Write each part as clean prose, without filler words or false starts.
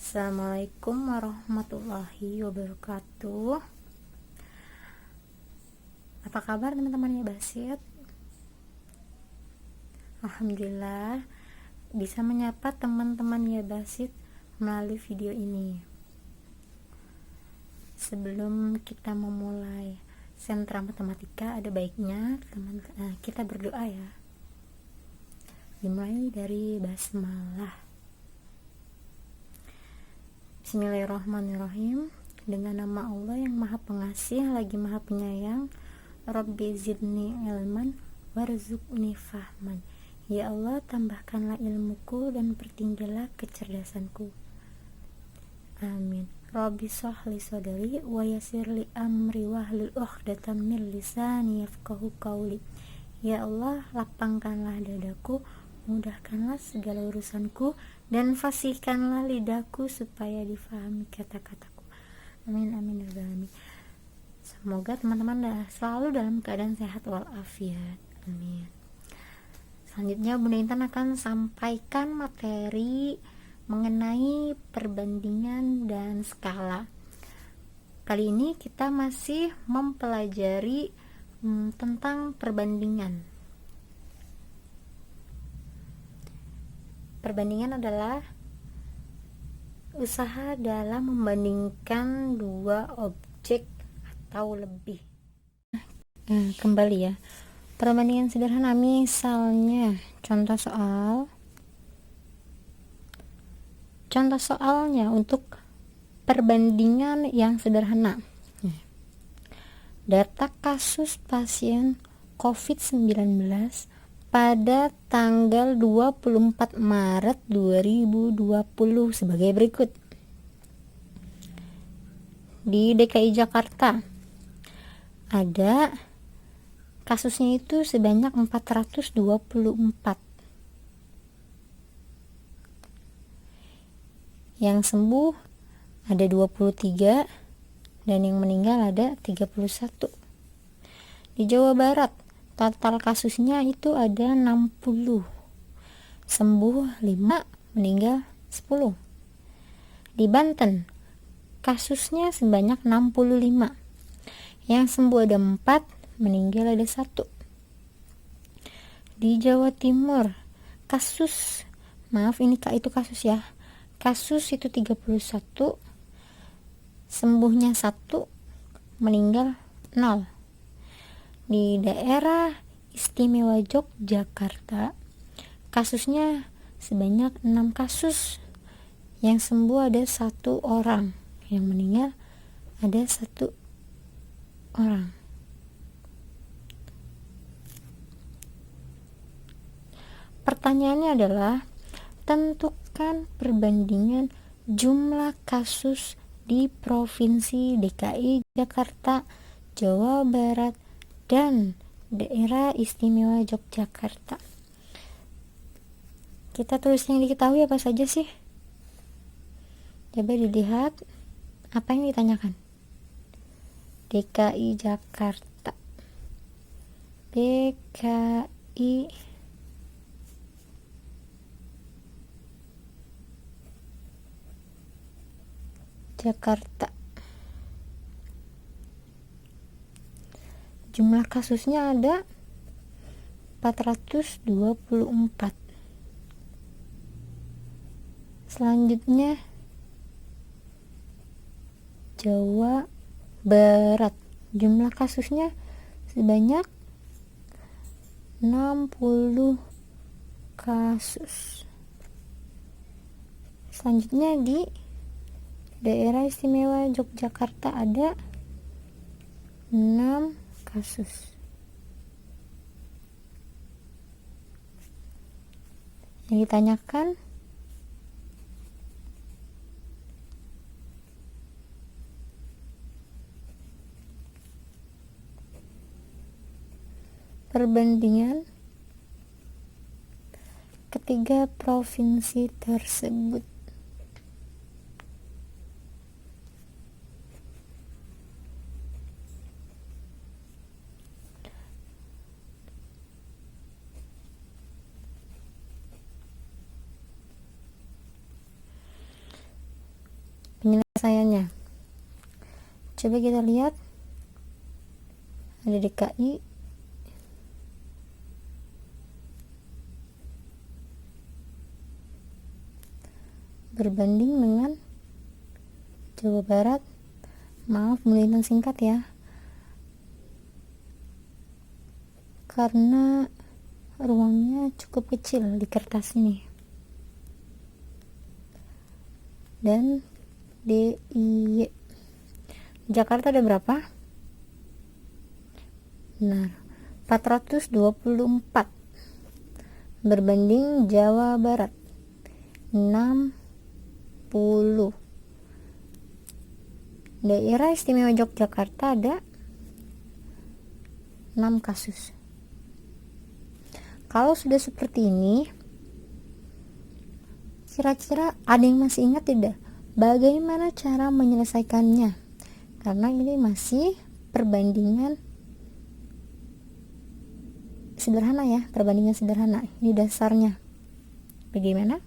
Assalamualaikum warahmatullahi wabarakatuh. Apa kabar teman-teman ya Basit? Alhamdulillah bisa menyapa teman-teman ya Basit melalui video ini. Sebelum kita memulai sentra matematika, ada baiknya kita berdoa ya. Dimulai dari basmalah. Bismillahirrahmanirrahim. Dengan nama Allah yang Maha Pengasih lagi Maha Penyayang. Rabbi zidni ilman warzuqni fahman. Ya Allah, tambahkanlah ilmuku dan pertinggilah kecerdasanku. Amin. Rabbi shrahli sadri wa yassirli amri wahlul 'uqdatam min lisani yafqahu qawli. Ya Allah, lapangkanlah dadaku, mudahkanlah segala urusanku, dan fasihkanlah lidahku supaya difahami kata-kataku. Amin amin ya rabbal alamin. Semoga teman-teman selalu dalam keadaan sehat walafiat. Amin. Selanjutnya Bunda Intan akan sampaikan materi mengenai perbandingan dan skala. Kali ini kita masih mempelajari tentang perbandingan. Perbandingan adalah usaha dalam membandingkan dua objek atau lebih. Kembali ya, perbandingan sederhana, misalnya contoh soalnya untuk perbandingan yang sederhana. Data kasus pasien COVID-19 pada tanggal 24 Maret 2020 sebagai berikut. Di DKI Jakarta ada kasusnya itu sebanyak 424. Yang sembuh ada 23 dan yang meninggal ada 31. Di Jawa Barat total kasusnya itu ada 60. Sembuh 5, meninggal 10. Di Banten kasusnya sebanyak 65. Yang sembuh ada 4, meninggal ada 1. Di Jawa Timur kasus kasus ya. Kasus itu 31, sembuhnya 1, meninggal 0. Di daerah istimewa Yogyakarta kasusnya sebanyak 6 kasus. Yang sembuh ada 1 orang, yang meninggal ada 1 orang. Pertanyaannya adalah tentukan perbandingan jumlah kasus di Provinsi DKI Jakarta, Jawa Barat, dan daerah istimewa Yogyakarta. Kita tulis yang diketahui apa saja sih? Coba dilihat apa yang ditanyakan. DKI Jakarta. DKI Jakarta. Jumlah kasusnya ada 424. Selanjutnya Jawa Barat. Jumlah kasusnya sebanyak 60 kasus. Selanjutnya di daerah istimewa Yogyakarta ada 6 kasus. Yang ditanyakan perbandingan ketiga provinsi tersebut. penyelesaiannya. Coba kita lihat, ada DKI, berbanding dengan Jawa Barat. Maaf melintang singkat ya, karena ruangnya cukup kecil di kertas ini. Dan DIY, Jakarta ada berapa? Benar, 424, berbanding Jawa Barat 60. Daerah Istimewa Yogyakarta ada 6 kasus. Kalau sudah seperti ini, kira-kira ada yang masih ingat tidak bagaimana cara menyelesaikannya? Karena ini masih perbandingan sederhana ya, perbandingan sederhana. Ini dasarnya. Bagaimana?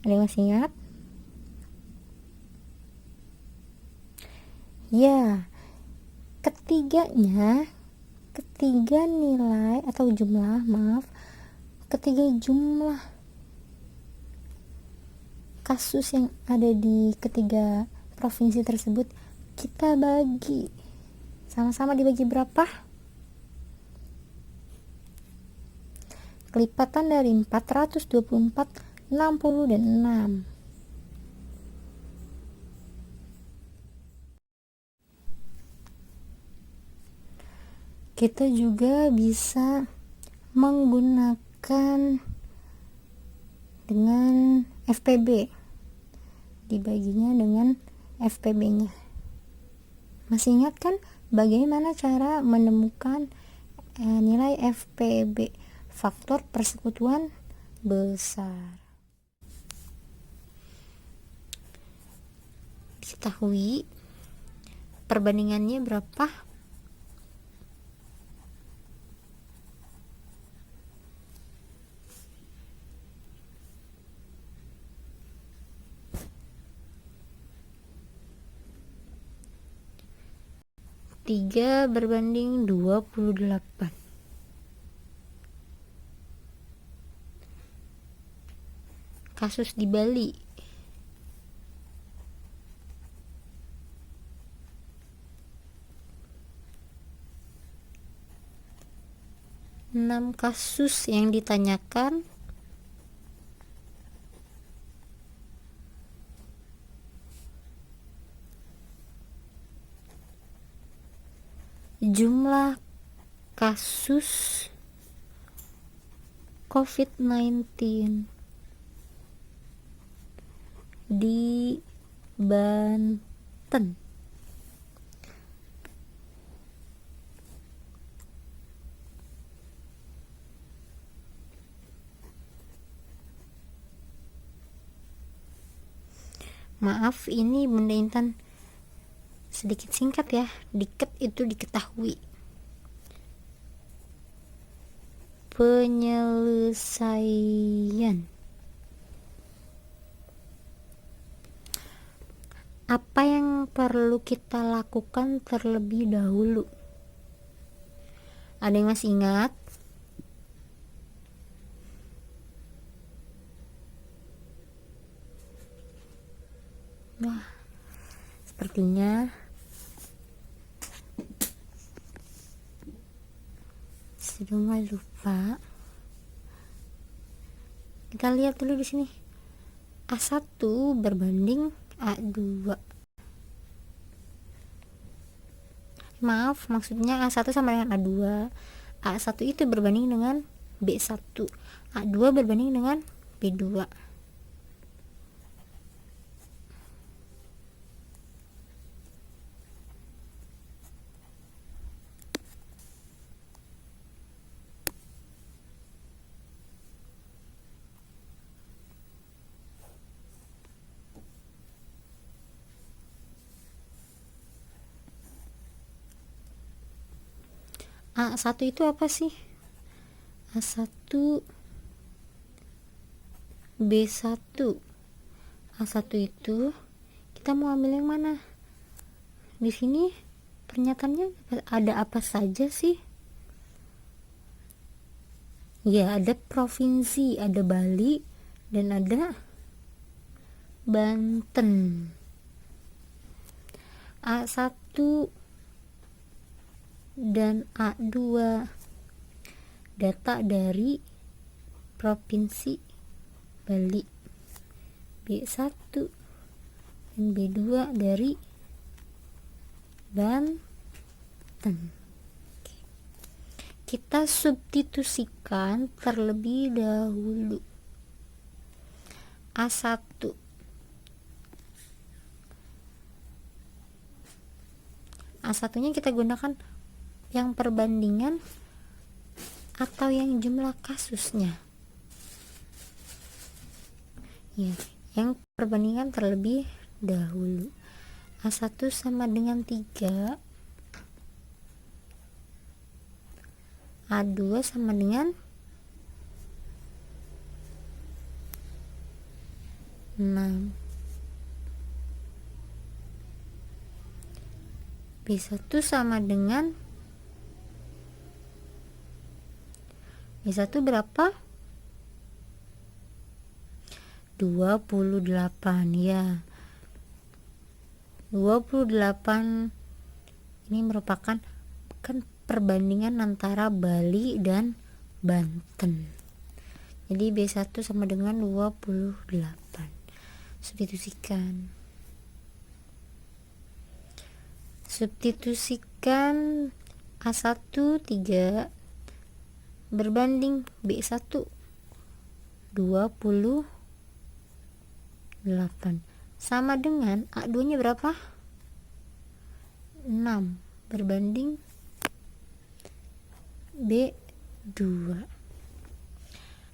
Ada yang masih ingat? Ya, ketiga nilai atau jumlah, ketiga jumlah kasus yang ada di ketiga provinsi tersebut kita bagi sama-sama. Dibagi berapa? Kelipatan dari 424, 60 dan 6. Kita juga bisa menggunakan dengan FPB, dibaginya dengan FPB-nya. Masih ingat kan bagaimana cara menemukan nilai FPB, faktor persekutuan besar? Diketahui perbandingannya berapa? Tiga berbanding 28. Kasus di Bali, enam kasus yang ditanyakan, jumlah kasus COVID-19 di Banten. Maaf, ini Bunda Intan sedikit singkat ya, dikit itu diketahui. Penyelesaian. Apa yang perlu kita lakukan terlebih dahulu? Ada yang masih ingat? Wah, sepertinya sudah mulai lupa. Kita lihat dulu di sini. A1 berbanding A2. Maaf, maksudnya A1 sama dengan A2. A1 itu berbanding dengan B1. A2 berbanding dengan B2. A1 itu apa sih? A1 B1 A1 itu kita mau ambil yang mana? Di sini pernyataannya ada apa saja sih? Ya, ada provinsi, ada Bali, dan ada Banten. A1 dan A2 data dari provinsi Bali, B1 dan B2 dari Banten. Kita substitusikan terlebih dahulu. A1 A1-nya kita gunakan yang perbandingan atau yang jumlah kasusnya. Ya, yang perbandingan terlebih dahulu. A1 sama dengan 3, A2 sama dengan 6, B1 sama dengan B1 berapa? 28 ya. 28 ini merupakan perbandingan antara Bali dan Banten. Jadi B1 sama dengan 28. Substitusikan A1 3 berbanding B1 28 sama dengan A2 nya berapa? 6 berbanding B2.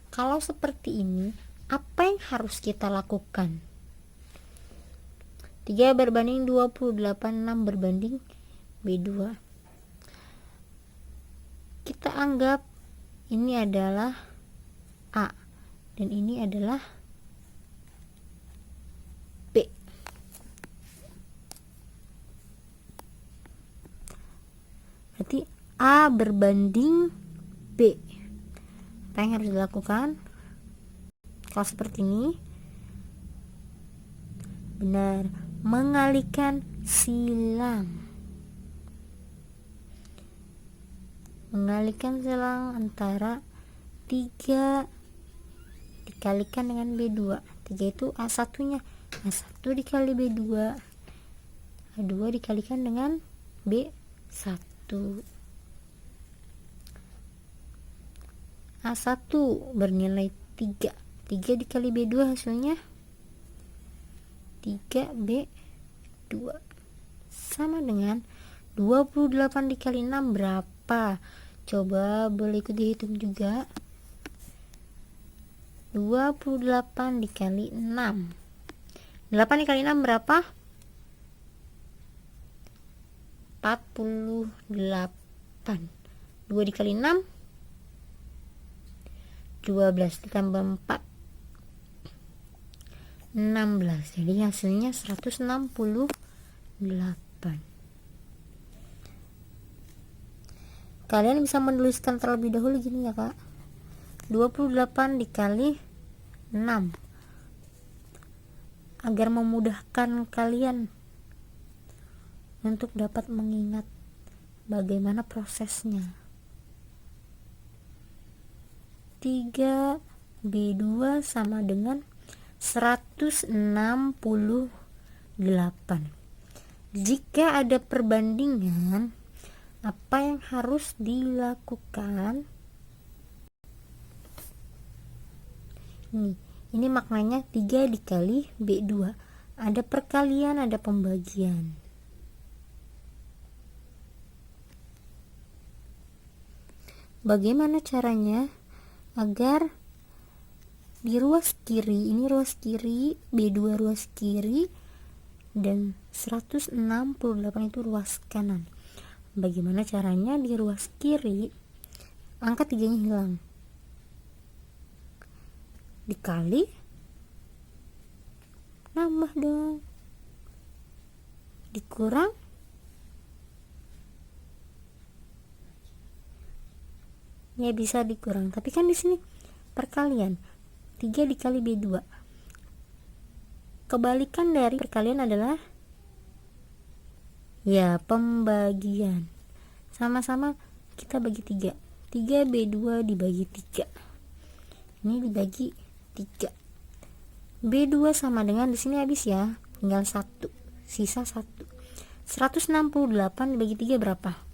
Kalau seperti ini, apa yang harus kita lakukan? 3 berbanding 28, 6 berbanding B2. Kita anggap ini adalah A dan ini adalah B. Berarti A berbanding B. Apa yang harus dilakukan? Kalau seperti ini, benar, mengalihkan silang. Mengalihkan silang antara 3 dikalikan dengan B2. 3 itu A1 nya, A1 dikali B2, A2 dikalikan dengan B1. A1 bernilai 3, 3 dikali B2 hasilnya 3B2 sama dengan 28 dikali 6 berapa? Coba boleh ikut dihitung juga. 28 dikali 6, 8 dikali 6 berapa? 48. 2 dikali 6 12 ditambah 4 16. Jadi hasilnya 168. Kalian bisa menuliskan terlebih dahulu gini ya Kak. 28 dikali 6 agar memudahkan kalian untuk dapat mengingat bagaimana prosesnya. 3B2 sama dengan 168. Jika ada perbandingan, apa yang harus dilakukan? Ini maknanya 3 dikali B2. Ada perkalian, ada pembagian. Bagaimana caranya agar di ruas kiri, ini ruas kiri, B2 ruas kiri, dan 168 itu ruas kanan. Bagaimana caranya di ruas kiri angka 3 nya hilang, dikali nambah dong. Dikurang ya bisa dikurang, tapi kan di sini perkalian 3 dikali B2. Kebalikan dari perkalian adalah ya pembagian. Sama-sama kita bagi 3. 3B2 dibagi 3. Ini dibagi 3. B2 sama dengan di sini habis ya, tinggal 1, sisa 1. 168 dibagi 3 berapa?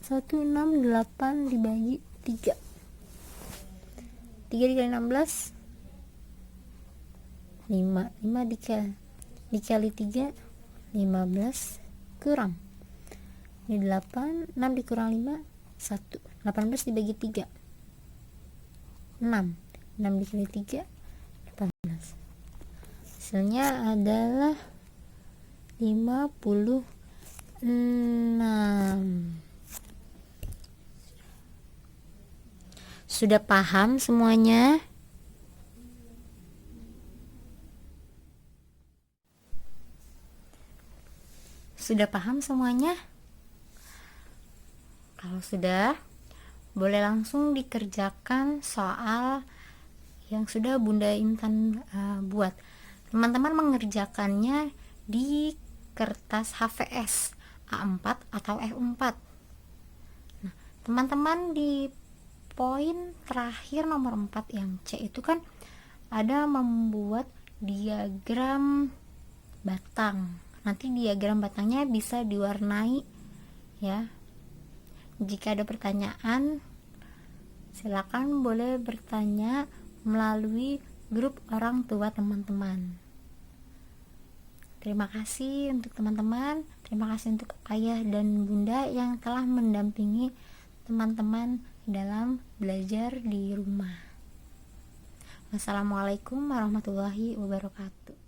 168 dibagi 3. 3 dikali 16 5. 5 dikali 3 15, kurang. Ini 8. 6 dikurang 5 1. 18 dibagi 3 6. 6 dikali 3 18. Hasilnya adalah 56. Sudah paham semuanya? Sudah paham semuanya? Kalau sudah, boleh langsung dikerjakan soal yang sudah Bunda Intan buat. Teman-teman mengerjakannya di kertas HVS A4 atau E4. Nah, teman-teman di poin terakhir nomor 4 yang C itu kan ada membuat diagram batang. Nanti diagram batangnya bisa diwarnai ya. Jika ada pertanyaan, silakan boleh bertanya melalui grup orang tua teman-teman. Terima kasih untuk teman-teman, terima kasih untuk ayah dan bunda yang telah mendampingi teman-teman dalam belajar di rumah. Wassalamualaikum warahmatullahi wabarakatuh.